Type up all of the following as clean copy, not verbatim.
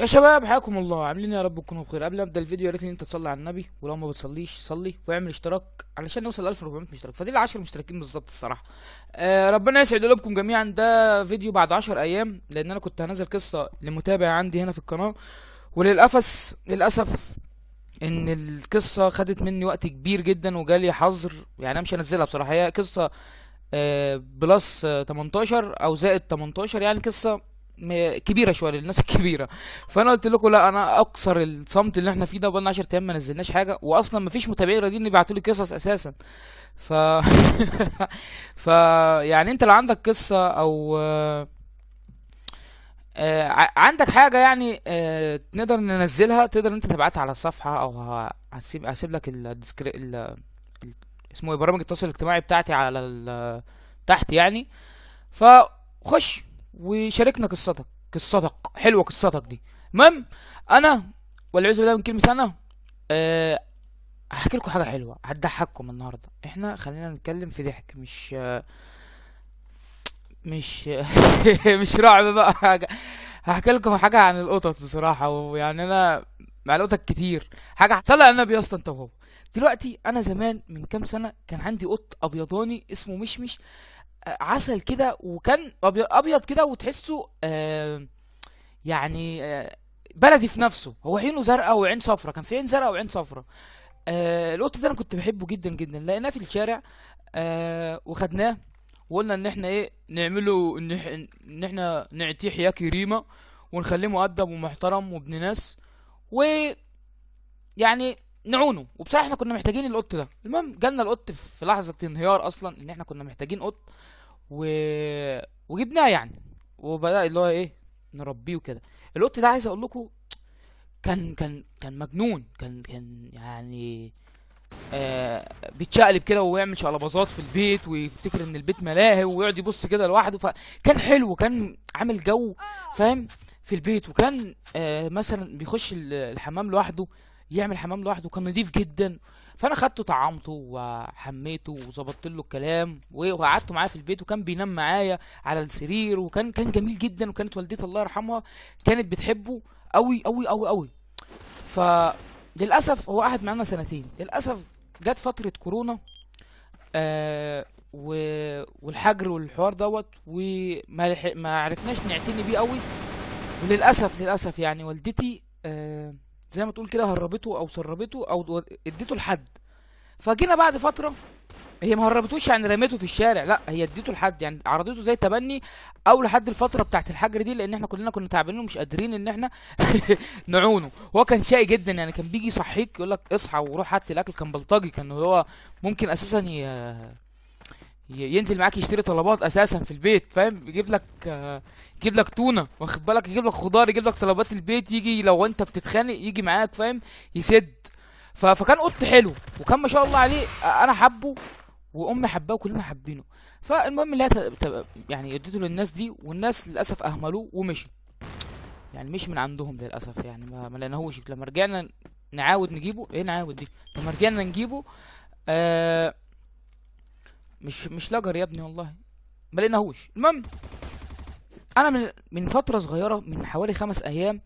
يا شباب حياكم الله، عاملين إيه؟ يا رب تكونوا بخير. قبل ما ابدا الفيديو يا ريت ان انت تصلي على النبي، ولو ما بتصليش صلي واعمل اشتراك علشان نوصل ل 1400 مشترك. فاضل 10 مشتركين بالظبط الصراحه. ربنا يسعد قلوبكم جميعا. ده فيديو بعد 10 ايام، لان انا كنت هنزل قصه لمتابع عندي هنا في القناه، للاسف ان القصه خدت مني وقت كبير جدا وجالي حظر، يعني انا مش هنزلها بصراحه. هي قصه بلس 18 او زائد 18، يعني قصه كبيره شويه للناس الكبيره. فانا قلت لكم لا، انا اكسر الصمت اللي احنا فيه ده. بقالنا 10 ايام ما نزلناش حاجه، واصلا ما فيش متابعين راضيين يبعتوا لي قصص اساسا. ف ف يعني انت لو عندك قصه او عندك حاجه، يعني نقدر ننزلها، تقدر انت تبعتها على الصفحه، او هسيب لك اسمه ايه، برامج التواصل الاجتماعي بتاعتي على تحت يعني. فخش وشاركنا قصتك حلوه قصتك دي. المهم، انا والعياذ بالله من كلمه انا هحكي لكم حاجه حلوه هتضحككم النهارده. احنا خلينا نتكلم في ضحك، مش مش رعب بقى حاجه. هحكي لكم حاجه عن القطط بصراحه، ويعني انا مع القطط كتير. حاجه صلي على النبي يا اسطى انت وهو. دلوقتي انا زمان من كام سنه كان عندي قط ابيضاني اسمه مشمش. عسل كده، وكان ابيض كده وتحسه يعني بلدي في نفسه. هو عينه زرقاء وعين صفرا، كان في عين زرقاء وعين صفرا. القط ده انا كنت بحبه جدا جدا. لقيناه في الشارع وخدناه، وقلنا ان احنا ايه نعمله، ان احنا نعطيه حياة كريمة، ونخليه مؤدب ومحترم وابن ناس، ويعني نعونه. وبصراحة احنا كنا محتاجين القط ده. المهم جالنا القط في لحظة انهيار، اصلا ان احنا كنا محتاجين قط و... وجبناه يعني، وبدأ اللي هو ايه نربيه وكده. القط ده عايز اقول لكم كان مجنون. كان يعني بيتشقلب كده ويعمل شقلباظات في البيت، ويفتكر ان البيت ملاهي، ويقعد يبص كده لوحده. فكان حلو، كان عامل جو فاهم في البيت. وكان مثلا بيخش الحمام لوحده، يعمل حمام لوحده، كان نضيف جدا. فانا خدته طعمته وحميته وظبطت له الكلام، وقعدته معايا في البيت، وكان بينام معايا على السرير، وكان جميل جدا. وكانت والدتي الله يرحمها كانت بتحبه قوي قوي قوي قوي. فللاسف هو قعد معانا سنتين. للاسف جت فترة كورونا و... والحجر والحوار دوت، ما عرفناش نعتني بيه قوي. وللاسف يعني والدتي زي ما تقول كده هربته او سربته او اديته لحد. فجينا بعد فترة، هي ما هربتوش يعني رميته في الشارع، لا، هي اديته لحد، يعني عرضته زي تبني او لحد الفتره بتاعت الحجر دي، لان احنا كلنا كنا تعبانين ومش قادرين ان احنا نعونه. هو كان شقي جدا، يعني كان بيجي يصحيك يقول لك اصحى وروح هات لي الاكل. كان بلطجي، كان هو ممكن اساسا ينزل معاك يشتري طلبات اساسا في البيت، فاهم؟ يجيب لك تونه، واخد بالك، يجيب لك خضار، يجيب لك طلبات البيت، يجي لو انت بتتخانق يجي معاك، فاهم؟ يسد. فكان قط حلو، وكان ما شاء الله عليه. انا حبه وامي حباه وكلنا حابينه. فالمهم اللي هي يعني اديته للناس دي، والناس للاسف اهملوه ومشي. يعني مش من عندهم للاسف، يعني ما لقيناهوش. لما رجعنا نعاود نجيبه، ايه نعاود دي، لما رجعنا نجيبه مش لجر يا ابني والله، ما لقيناهوش. المهم انا من فتره صغيره، من حوالي 5 ايام،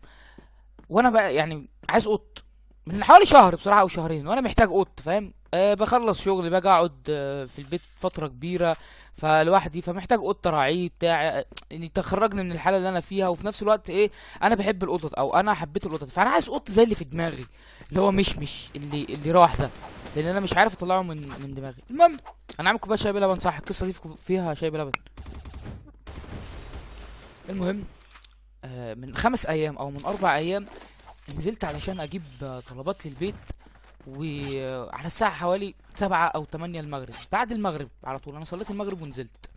وانا بقى يعني عايز قط من حوالي شهر بصراحه او شهرين، وانا محتاج قط، فاهم؟ بخلص شغل باجي اقعد في البيت فتره كبيره فلوحدي، فمحتاج قط راعيه بتاع يعني تخرجني من الحاله اللي انا فيها. وفي نفس الوقت ايه، انا بحب القطط، او انا حبيت القطط، فانا عايز قط زي اللي في دماغي، اللي هو مش اللي راح ده، لان انا مش عارف اطلعه من دماغي. المهم انا عامل كوبايه شاي بلبن، صح؟ القصه دي فيها شاي بلبن. المهم من 5 ايام او من 4 ايام نزلت علشان اجيب طلبات للبيت، وعلى الساعة حوالي 7 أو 8 المغرب. بعد المغرب على طول أنا صليت المغرب ونزلت.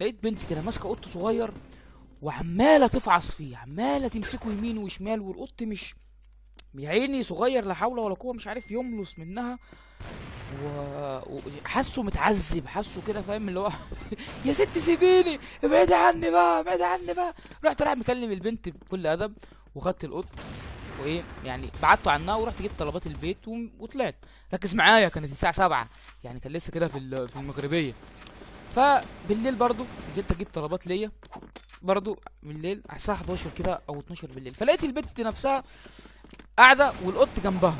لقيت بنت كده ماسكة قط صغير، وعمالة تفعص فيه، عمالة تمسكه يمين وشمال. والقط مش يا عيني صغير، لا حول ولا قوة، مش عارف يملص منها. وحاسه متعذب، حاسه كده، فاهم اللي هو يا ست سيبيني، ابعدي عني بقى، ابعدي عني بقى. رحت رايح مكلم البنت بكل ادب، وخدت القط، وايه يعني بعدته عنها، ورحت جبت طلبات البيت وطلعت. ركز معايا، كانت الساعه 7، يعني كان لسه كده في المغربيه. فبالليل برضو نزلت اجيب طلبات ليا، برضو بالليل على الساعه 11 كده او 12 بالليل، فلقيت البت نفسها قاعده والقط جنبها.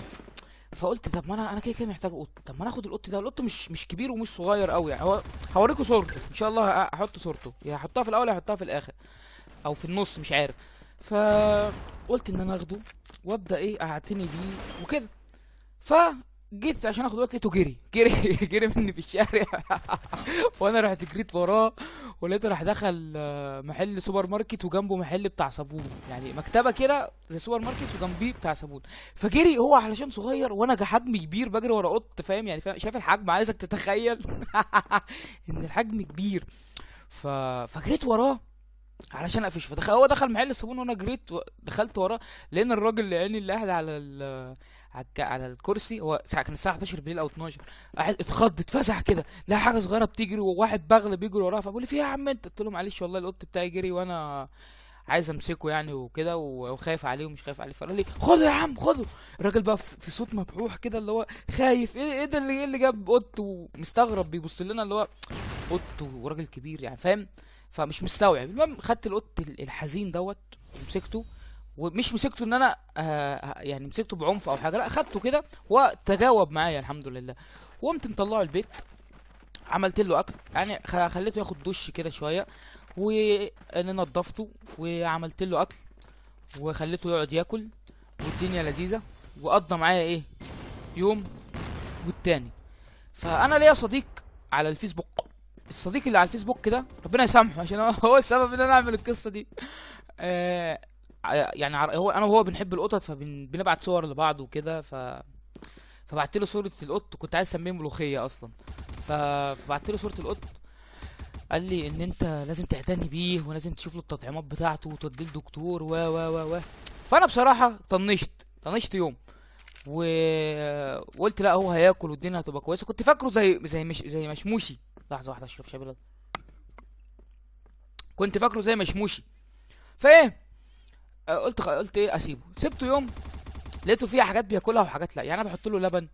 فقلت طب ما انا كده كده محتاج قط، طب ما انا اخد القط ده. القط مش كبير ومش صغير قوي يعني، هو هوريكم صورته ان شاء الله، هحط صورته، يا هحطها في الاول يا هحطها في الاخر او في النص مش عارف. فقلت ان انا اخده وابدا ايه اعتني بيه وكده. فجيت عشان اخد وقت لقيته جري جري مني في الشارع. وانا رحت جريت وراه، ولقيته راح دخل محل سوبر ماركت وجنبه محل بتاع صابون، يعني مكتبه كده زي سوبر ماركت وجنبيه بتاع صابون. فجري هو علشان صغير وانا حجمي كبير بجري ورا قط، فاهم يعني، فاهم شايف الحجم، عايزك تتخيل ان الحجم كبير. فجريت وراه علشان اقفش. هو دخل محل الصابون وانا جريت دخلت وراه، لان الراجل اللي عيني اللي قاعد على على الكرسي، هو كان الساعه 11 بالليل او 12، قاعد اتخض اتفزع كده، لا حاجه صغيره بتجري وواحد بغل بيجري وراه. فبقول لي في ايه يا عم انت؟ قلت له معلش والله القط بتاعي جري وانا عايز امسكه يعني وكده، وخايف عليه ومش خايف عليه. فقال لي خده يا عم خده. الراجل بقى في صوت مبحوح كده اللي هو خايف، ايه ده اللي جاب قط، ومستغرب بيبص لنا اللي هو قط وراجل كبير يعني، فاهم؟ فمش مستوعب. المهم خدت القط الحزين دوت ومسكته، ومش مسكته ان انا يعني مسكته بعنف او حاجه، لا خدته كده وتجاوب معايا الحمد لله. وقمت مطلعه البيت، عملت له اكل يعني، خليته ياخد دش كده شويه، وانا نضفته وعملت له اكل وخليته يقعد ياكل، والدنيا لذيذه. وقضى معايا ايه يوم والتاني. فانا ليا صديق على الفيسبوك، الصديق اللي على الفيسبوك ده ربنا يسامحه عشان هو السبب ان انا اعمل القصه دي. يعني هو انا وهو بنحب القطط، فبنبعت صور لبعض وكده. فبعت له صوره القط، كنت عايز اسميه ملوخيه اصلا. فبعت له صوره القط، قال لي ان انت لازم تعتني بيه ولازم تشوف له التطعيمات بتاعته وتوديه لدكتور و. فانا بصراحه طنشت يوم، وقلت لا هو هياكل والدنيا هتبقى كويسه. كنت فاكره زي مشموشي. لحظه واحده اشرب شاي بلد. كنت فاكره زي مشموشي. فايه قلت ايه اسيبه. سبته يوم، لقيته فيها حاجات بياكلها وحاجات لا. يعني انا بحط له لبن،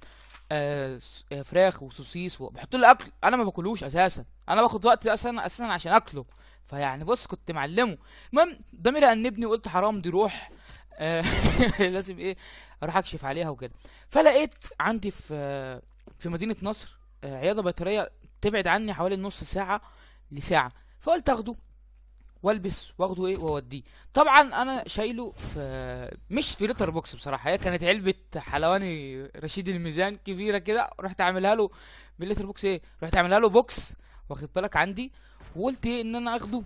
فراخ وسوسيس، وبحط له اكل انا ما باكلوش اساسا، انا باخد وقت اساسا عشان اكله. فيعني بص كنت معلمه. المهم ضميري انبني وقلت حرام دي روح، لازم ايه اروح اكشف عليها وكده. فلقيت عندي في مدينه نصر عياده بيطريه تبعد عني حوالي نص ساعه لساعه. فقلت اخده والبس واخده ايه واوديه. طبعا انا شايله مش في لتر بوكس بصراحه، هي كانت علبه حلواني رشيد الميزان كبيره كده، رحت عاملها له باللتر بوكس ايه، رحت عاملها له بوكس واخد بالك عندي. وقلت ايه ان انا اخده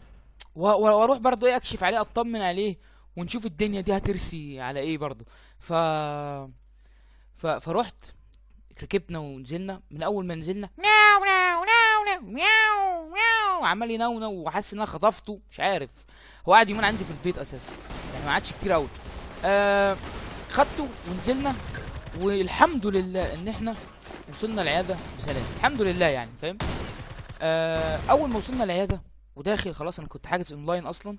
واروح برضه ايه اكشف عليه اطمن عليه ونشوف الدنيا دي هترسي على ايه برضه. فروحت ركبنا ونزلنا. من اول ما نزلنا مياو مياو مياو مياو مياو عمال ينونو، وحاسس ان انا خطفته مش عارف. هو قاعد يومين عندي في البيت اساسا يعني، ما عادش كتير قوي. خدته ونزلنا، والحمد لله ان احنا وصلنا العياده بسلام الحمد لله يعني، فاهم؟ اول ما وصلنا العياده وداخل خلاص، انا كنت حاجز اونلاين اصلا،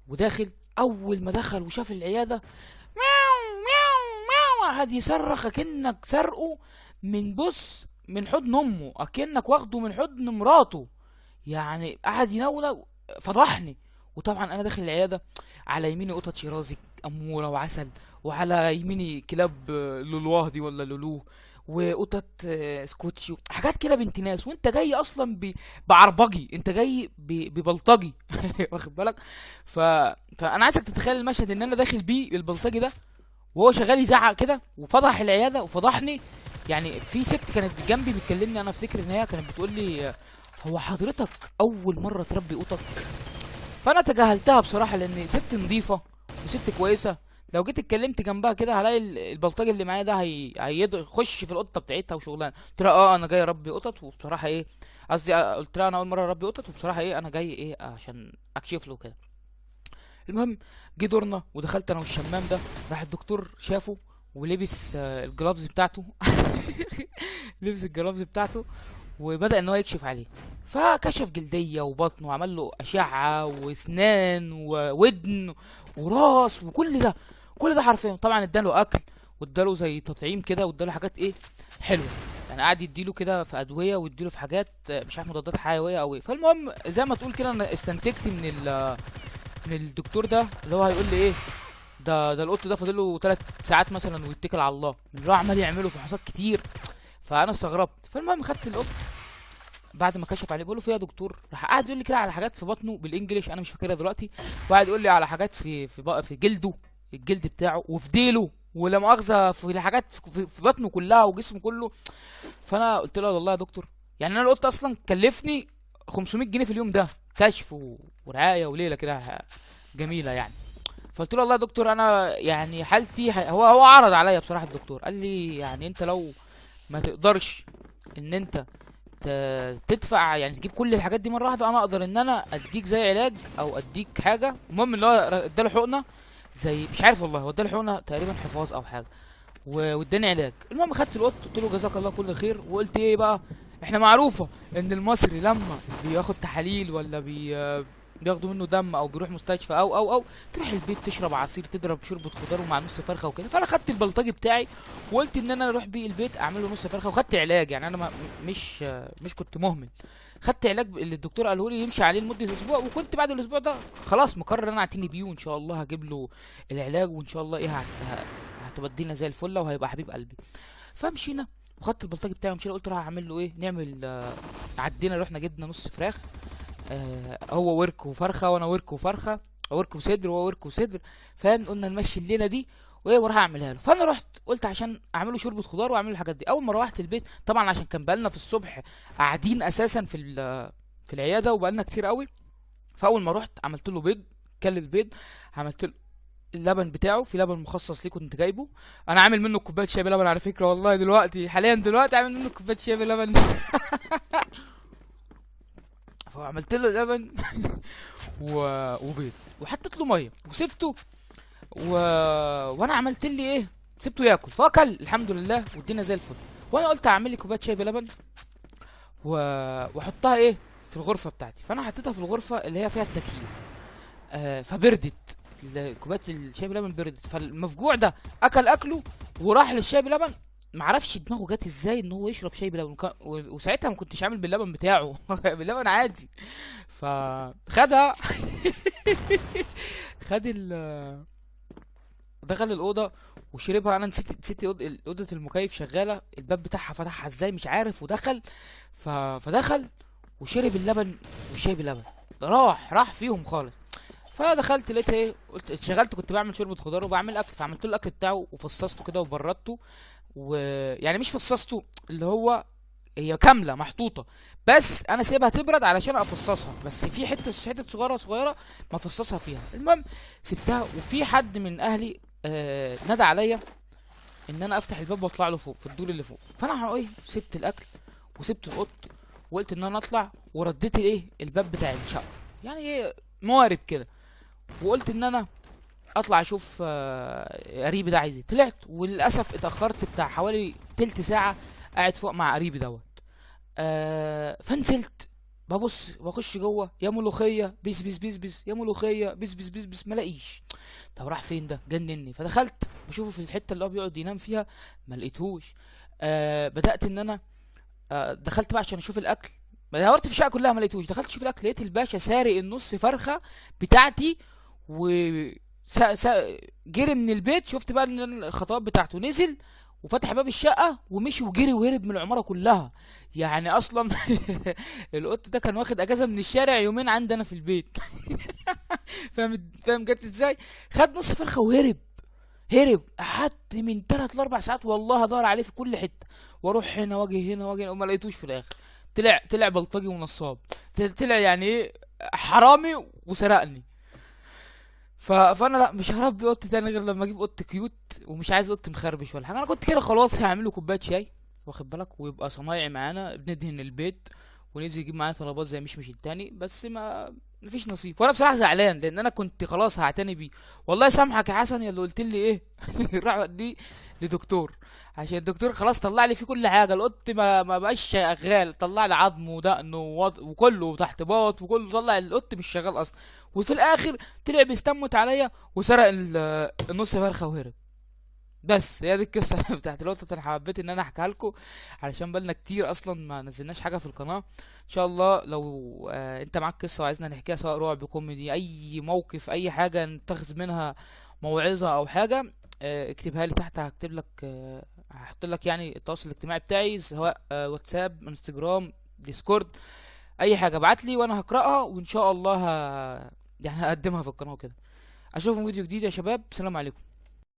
وداخل اول ما دخل وشاف العياده مياو مياو مياو قعد يصرخ اكنك سرقه من حضن امه، اكنك واخده من حضن مراته يعني. قعد ينونو فضحني. وطبعا انا داخل العياده، على يميني قطط شيرازي اموره وعسل، وعلى يميني كلاب لولواه دي ولا لولوه، وقطط سكوتشي، حاجات كده بنت ناس. وانت جاي اصلا بعربجي، انت جاي ببلطجي واخد بالك؟ فانا عايزك تتخيل المشهد ان انا داخل بيه البلطجي ده، وهو شغال يزعق كده وفضح العياده وفضحني. يعني في ست كانت جنبي بتكلمني، انا افتكر ان هي كانت بتقول لي هو حضرتك اول مره تربي قطط؟ فانا تجاهلتها بصراحه، لان ست نظيفه وست كويسه. لو جيت اتكلمت جنبها كده هلاقي البلطجي اللي معايا ده هيخش في القطه بتاعتها وشغلانه. قلت لها انا جاي اربي قطط، وبصراحه ايه قصدي قلت لها انا اول مره اربي قطط، وبصراحه ايه انا جاي ايه عشان اكشف له كده. المهم جه دورنا ودخلت انا والشمام ده، راح الدكتور شافه ولبس الجلافز بتاعته لبس الجلافز بتاعته وبدأ ان هو يكشف عليه. فكشف جلدية وبطن وعمل له اشعة واسنان وودن وراس كل ده حرفيا. طبعا اداله اكل واداله زي تطعيم كده واداله حاجات ايه حلوه يعني، قعد يديله كده في ادويه ويديله في حاجات مش عارف مضادات حيويه او ايه. فالمهم زي ما تقول كده انا استنتجت من الدكتور ده اللي هو هيقول لي ايه، ده القط ده فاضل له 3 ساعات مثلا ويتكل على الله، من اللي هو عمال يعمله فحوصات كتير. فانا استغربت. فالمهم خدت القط بعد ما كشف عليه، بقول له فيها يا دكتور، راح قعد يقول لي كده على حاجات في بطنه بالانجلش انا مش فاكرها دلوقتي، وقعد يقول لي على حاجات في جلده، الجلد بتاعه، وفي ديله، ولا مؤاخذه في حاجات في بطنه كلها وجسمه كله. فانا قلت له والله يا دكتور، يعني انا القط اصلا كلفني 500 جنيه في اليوم ده كشف ورعايه وليله كده جميله يعني. فقلت له والله يا دكتور انا يعني حالتي هو عرض عليا بصراحه الدكتور، قال لي يعني انت لو ما تقدرش ان انت تدفع يعني تجيب كل الحاجات دي مره واحده، انا اقدر ان انا اديك زي علاج او اديك حاجه. المهم اللي هو اداله حقنه، زي مش عارف والله هو اداله حقنه تقريبا حفاظ او حاجه، واداني علاج. المهم خدت القط قلت له جزاك الله كل خير، وقلت ايه بقى، احنا معروفه ان المصري لما بياخد تحاليل ولا بياخدوا منه دم او بيروح مستشفى او تروح البيت تشرب عصير، تضرب شوربه خضار ومع نص فرخه وكده. فانا خدت البلطجي بتاعي وقلت ان انا اروح بيه البيت اعمل له نص فرخه، وخدت علاج يعني انا ما مش كنت مهمل. خدت علاج اللي الدكتور قاله لي يمشي عليه لمده اسبوع، وكنت بعد الاسبوع ده خلاص مقرر ان انا اعتني بيه، وان شاء الله هجيب له العلاج، وان شاء الله ايه هتبدينا زي الفله وهيبقى حبيب قلبي. فمشينا وخدت البلطجي بتاعي ومشينا، قلت راح اعمل له ايه، نعمل عدينا رحنا جبنا نص فراخ، هو ورك وفرخه وانا ورك وفرخه، ورك وصدر وهو ورك وصدر، فاهم، قلنا نمشي الليله دي وايه وراح اعملها له. فانا رحت قلت عشان اعمل له شوربه خضار واعمل له الحاجات دي. اول ما روحت البيت طبعا عشان كان بقالنا في الصبح قاعدين اساسا في العياده وبقالنا كتير قوي، فاول ما رحت عملت له بيض، كل البيض، عملت له اللبن بتاعه، في لبن مخصص ليه كنت جايبه، انا عامل منه كوبايه شاي بلبن على فكره والله، دلوقتي حاليا دلوقتي عامل منه كوبايه شاي بلبن. فعملت له لبن وبيض وحطيت له ميه وسبته و... وانا عملت لي ايه، سبته ياكل فاكل الحمد لله والدنيا زي الفل. وانا قلت اعمل لي كوبايه شاي بلبن و... واحطها ايه في الغرفه بتاعتي. فانا حطيتها في الغرفه اللي هي فيها التكييف، فبردت كوبايه الشاي بلبن، بردت. فالمفجوع ده اكل اكله وراح للشاي بلبن، معرفش دماغه جت ازاي ان هو يشرب شاي بلبن، وساعتها ما كنتش عامل باللبن بتاعه باللبن عادي. فخدها خد دخل الاوضه وشربها. انا نسيت اوضه المكيف شغاله، الباب بتاعها فتحها ازاي مش عارف، ودخل فدخل وشرب اللبن والشاي بلبن، راح فيهم خالص. فدخلت لقيت ايه، قلت اتشغلت كنت بعمل شوربه خضار وبعمل اكل، فعملت له الاكل بتاعه وفصصته كده وبردته، ويعني مش فصصته اللي هو هي كامله محطوطه، بس انا سيبها تبرد علشان افصصها، بس في حته صغيره ما افصصها فيها. المهم سبتها، وفي حد من اهلي نادى عليا ان انا افتح الباب واطلع له فوق في الدور اللي فوق. فانا ايه سبت الاكل وسبت القط وقلت ان انا اطلع، ورديت ايه الباب بتاع الشقه يعني ايه موارب كده، وقلت ان انا اطلع اشوف قريبي ده عايز ايه. طلعت وللاسف اتاخرت بتاع حوالي تلت ساعه قاعد فوق مع قريبي دوت. فنزلت ببص بخش جوه، يا ملوخيه بيس بيس بيس بيس، يا ملوخيه بيس بيس بيس بيس، ما لاقيش. طب راح فين ده، جنني. فدخلت بشوفه في الحته اللي هو بيقعد ينام فيها، ما لقيتهوش. بدات ان انا دخلت بقى عشان اشوف الاكل، دورت في الشقه كلها ما لقيتهوش. دخلت اشوف الاكل لقيت الباشا سارق النص فرخه بتاعتي و جري من البيت. شفت بقى ان الخطوات بتاعته، نزل وفتح باب الشقه ومشي وجري وهرب من العماره كلها. يعني اصلا القط ده كان واخد اجازه من الشارع يومين عندنا في البيت. فاهم جت ازاي، خد نص فرخه وهرب. قعدت من 3 ل 4 ساعات والله ادور عليه في كل حته، واروح هنا واجي هنا وما لقيتوش. في الاخر طلع بلطجي ونصاب، طلع يعني ايه حرامي وسرقني. فانا لا مش هربي قط تاني غير لما اجيب قط كيوت، ومش عايز قط مخربش ولا حاجه. انا كنت كده خلاص هعمل له كوبايه شاي واخد بالك، ويبقى صنايعي معانا بندهن البيت وننزل يجيب معانا طلبات زي مش التاني، بس مفيش نصيب. وانا بصراحه زعلان لان انا كنت خلاص هعتني بيه. والله يسامحك يا حسن يا اللي قلت لي ايه راح وديه لدكتور، عشان الدكتور خلاص طلع لي فيه كل حاجه. القط ما بقاش شغال، طلع لي عظم ودقن وكله تحت باط وكله، طلع القط مش شغال اصلا. وفي الاخر طلع بيستمت عليا وسرق النص فرخه وهرب. بس هي دي القصه بتاعت القطط. انا حبيت ان انا احكيها لكم علشان بالنا كتير اصلا ما نزلناش حاجه في القناه. ان شاء الله لو انت معاك قصه وعايزنا نحكيها، سواء رعب، كوميدي، اي موقف، اي حاجه نتخذ منها موعظه او حاجه، اكتبها لي تحت. هكتب لك هحط لك يعني التواصل الاجتماعي بتاعي، سواء واتساب، انستجرام، ديسكورد، اي حاجه ابعت لي وانا هقراها، وان شاء الله يعني هقدمها في القناه وكده. اشوفكم فيديو جديد يا شباب، سلام عليكم.